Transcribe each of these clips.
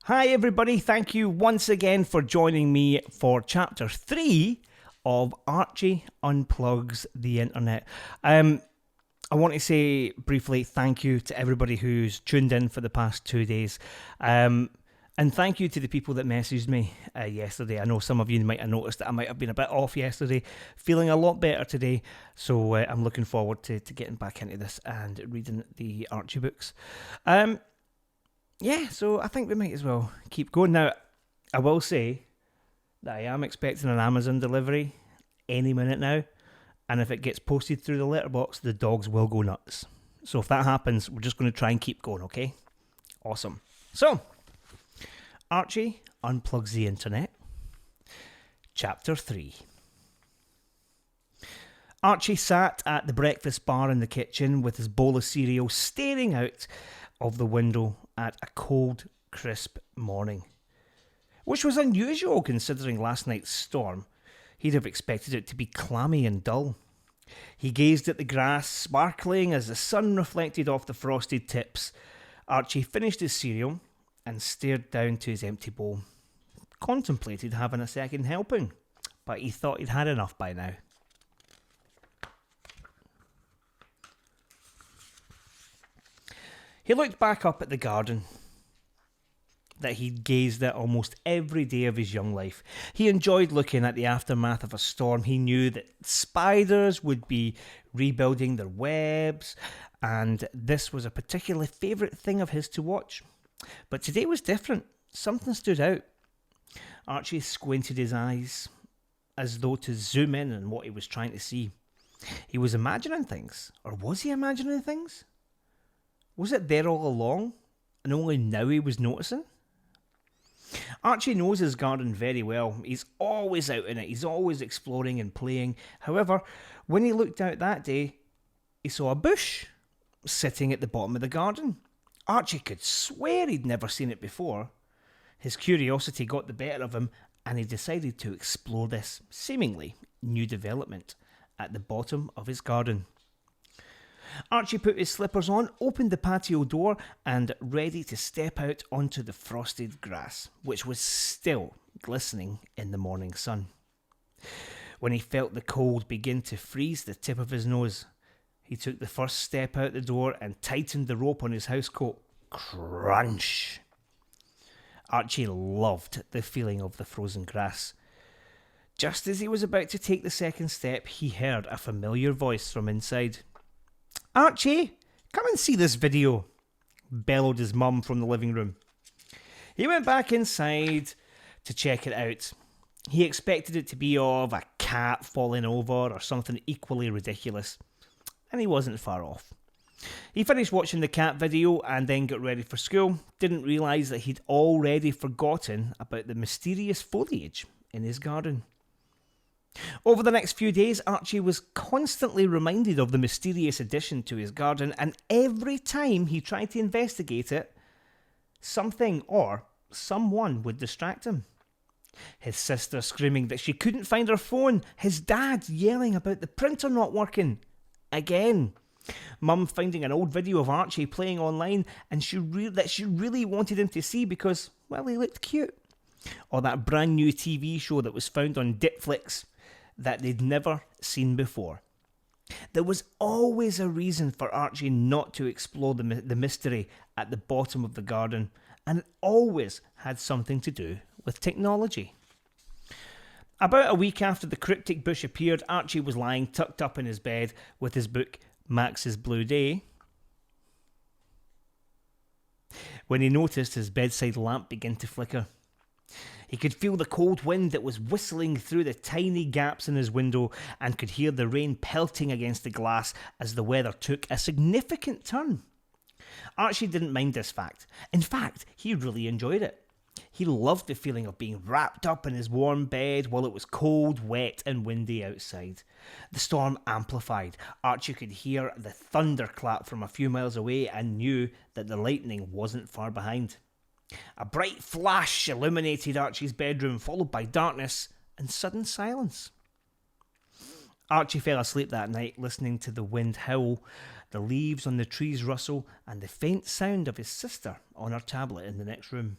Hi everybody, thank you once again for joining me for chapter 3 of Archie Unplugs the Internet. I want to say briefly thank you to everybody who's tuned in for the past 2 days. And thank you to the people that messaged me yesterday. I know some of you might have noticed that I might have been a bit off yesterday, feeling a lot better today. So I'm looking forward to getting back into this and reading the Archie books. So I think we might as well keep going. Now, I will say that I am expecting an Amazon delivery any minute now, and if it gets posted through the letterbox, the dogs will go nuts. So if that happens, we're just going to try and keep going, okay? Awesome. So, Archie Unplugs the Internet, Chapter 3. Archie sat at the breakfast bar in the kitchen with his bowl of cereal staring out of the window at a cold, crisp morning, which was unusual considering last night's storm. He'd have expected it to be clammy and dull. He gazed at the grass, sparkling as the sun reflected off the frosted tips. Archie finished his cereal and stared down to his empty bowl. Contemplated having a second helping, but he thought he'd had enough by now. He looked back up at the garden that he'd gazed at almost every day of his young life. He enjoyed looking at the aftermath of a storm. He knew that spiders would be rebuilding their webs, and this was a particularly favourite thing of his to watch. But today was different. Something stood out. Archie squinted his eyes as though to zoom in on what he was trying to see. He was imagining things. Or was he imagining things? Was it there all along, and only now he was noticing? Archie knows his garden very well. He's always out in it. He's always exploring and playing. However, when he looked out that day, he saw a bush sitting at the bottom of the garden. Archie could swear he'd never seen it before. His curiosity got the better of him, and he decided to explore this seemingly new development at the bottom of his garden. Archie put his slippers on, opened the patio door, and ready to step out onto the frosted grass, which was still glistening in the morning sun. When he felt the cold begin to freeze the tip of his nose, he took the first step out the door and tightened the rope on his housecoat. Crunch! Archie loved the feeling of the frozen grass. Just as he was about to take the second step, he heard a familiar voice from inside. "Archie, come and see this video," bellowed his mum from the living room. He went back inside to check it out. He expected it to be of a cat falling over or something equally ridiculous, and he wasn't far off. He finished watching the cat video and then got ready for school. Didn't realise that he'd already forgotten about the mysterious foliage in his garden. Over the next few days, Archie was constantly reminded of the mysterious addition to his garden, and every time he tried to investigate it, something or someone would distract him. His sister screaming that she couldn't find her phone, his dad yelling about the printer not working again, Mum finding an old video of Archie playing online and that she really wanted him to see because, well, he looked cute, or that brand new TV show that was found on Ditflix that they'd never seen before. There was always a reason for Archie not to explore the mystery at the bottom of the garden, and it always had something to do with technology. About a week after the cryptic bush appeared, Archie was lying tucked up in his bed with his book Max's Blue Day when he noticed his bedside lamp begin to flicker. He could feel the cold wind that was whistling through the tiny gaps in his window and could hear the rain pelting against the glass as the weather took a significant turn. Archie didn't mind this fact. In fact, he really enjoyed it. He loved the feeling of being wrapped up in his warm bed while it was cold, wet and windy outside. The storm amplified. Archie could hear the thunderclap from a few miles away and knew that the lightning wasn't far behind. A bright flash illuminated Archie's bedroom, followed by darkness and sudden silence. Archie fell asleep that night, listening to the wind howl, the leaves on the trees rustle, and the faint sound of his sister on her tablet in the next room.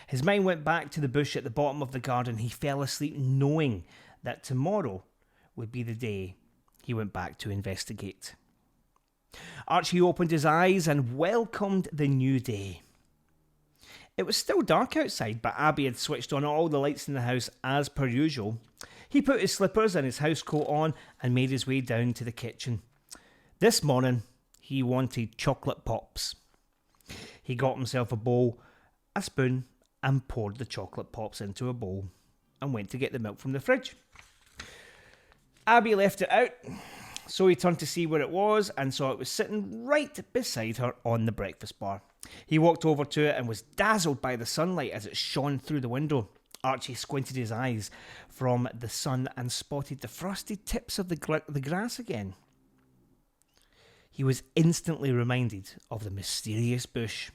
His mind went back to the bush at the bottom of the garden. He fell asleep knowing that tomorrow would be the day he went back to investigate. Archie opened his eyes and welcomed the new day. It was still dark outside, but Abby had switched on all the lights in the house as per usual. He put his slippers and his housecoat on and made his way down to the kitchen. This morning, he wanted chocolate pops. He got himself a bowl, a spoon, and poured the chocolate pops into a bowl and went to get the milk from the fridge. Abby left it out, so he turned to see where it was and saw it was sitting right beside her on the breakfast bar. He walked over to it and was dazzled by the sunlight as it shone through the window. Archie squinted his eyes from the sun and spotted the frosted tips of the grass again. He was instantly reminded of the mysterious bush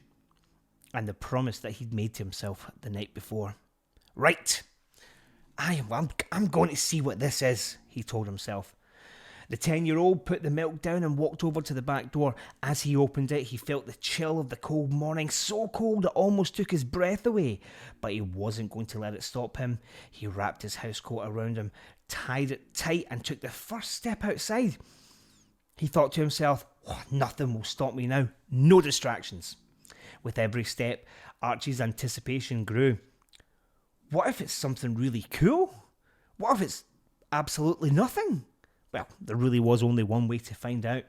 and the promise that he'd made to himself the night before. Right, I'm going to see what this is, he told himself. The 10-year-old put the milk down and walked over to the back door. As he opened it, he felt the chill of the cold morning, so cold it almost took his breath away. But he wasn't going to let it stop him. He wrapped his housecoat around him, tied it tight, and took the first step outside. He thought to himself, nothing will stop me now. No distractions. With every step, Archie's anticipation grew. What if it's something really cool? What if it's absolutely nothing? Well, there really was only one way to find out.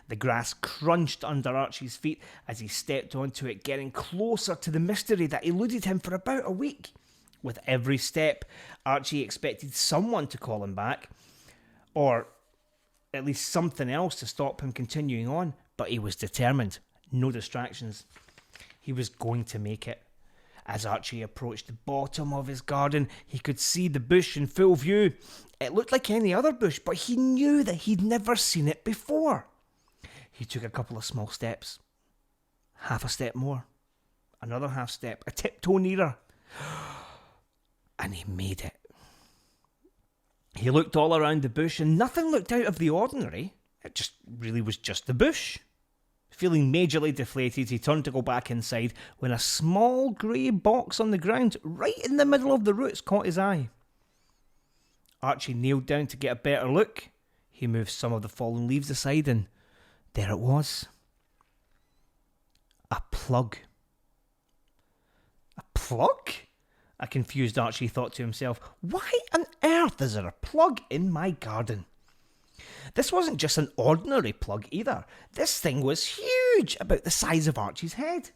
The grass crunched under Archie's feet as he stepped onto it, getting closer to the mystery that eluded him for about a week. With every step, Archie expected someone to call him back, or at least something else to stop him continuing on, but he was determined. No distractions. He was going to make it. As Archie approached the bottom of his garden, he could see the bush in full view. It looked like any other bush, but he knew that he'd never seen it before. He took a couple of small steps. Half a step more. Another half step. A tiptoe nearer. And he made it. He looked all around the bush and nothing looked out of the ordinary. It just really was just the bush. Feeling majorly deflated, he turned to go back inside when a small grey box on the ground, right in the middle of the roots, caught his eye. Archie kneeled down to get a better look. He moved some of the fallen leaves aside and there it was. A plug. A plug? A confused Archie thought to himself, why on earth is there a plug in my garden? This wasn't just an ordinary plug either. This thing was huge, about the size of Archie's head.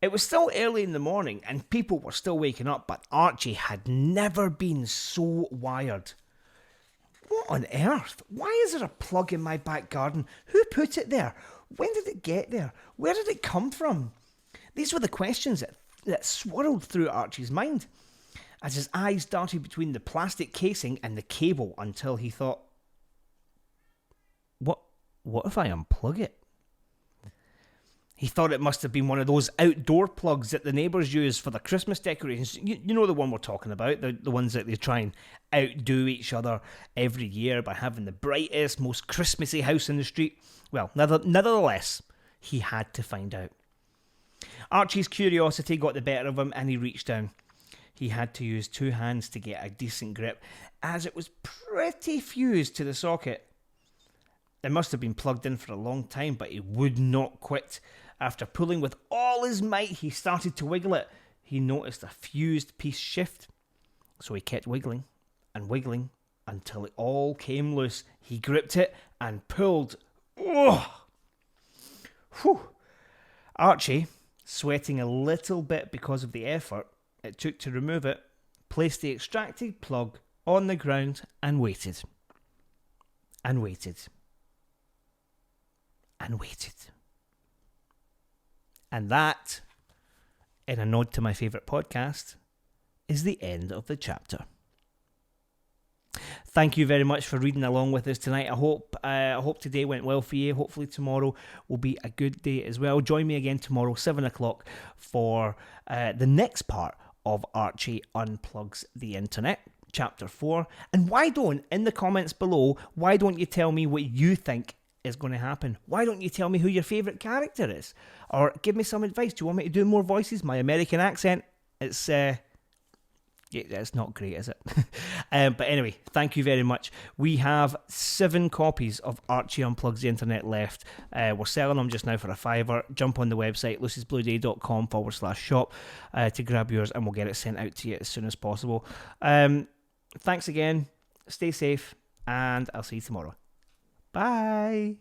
It was still early in the morning and people were still waking up, but Archie had never been so wired. What on earth? Why is there a plug in my back garden? Who put it there? When did it get there? Where did it come from? These were the questions that swirled through Archie's mind as his eyes darted between the plastic casing and the cable until he thought, What if I unplug it? He thought it must have been one of those outdoor plugs that the neighbours use for the Christmas decorations. You know the one we're talking about, the ones that they try and outdo each other every year by having the brightest, most Christmassy house in the street. Well, nevertheless, he had to find out. Archie's curiosity got the better of him and he reached down. He had to use two hands to get a decent grip, as it was pretty fused to the socket. It must have been plugged in for a long time, but he would not quit. After pulling with all his might, he started to wiggle it. He noticed a fused piece shift, so he kept wiggling and wiggling until it all came loose. He gripped it and pulled. Oh! Whew! Archie, sweating a little bit because of the effort it took to remove it, placed the extracted plug on the ground and waited. And waited. And waited. And that, in a nod to my favourite podcast, is the end of the chapter. Thank you very much for reading along with us tonight. I hope today went well for you. Hopefully tomorrow will be a good day as well. Join me again tomorrow, 7 o'clock, for the next part of Archie Unplugs the Internet, Chapter 4. And in the comments below, why don't you tell me what you think is going to happen. Why don't you tell me who your favourite character is? Or give me some advice. Do you want me to do more voices? My American accent, it's not great, is it? But anyway, thank you very much. We have 7 copies of Archie Unplugs the Internet left. We're selling them just now for $5. Jump on the website, lucy'sblueday.com/shop to grab yours, and we'll get it sent out to you as soon as possible. Thanks again. Stay safe, and I'll see you tomorrow. Bye.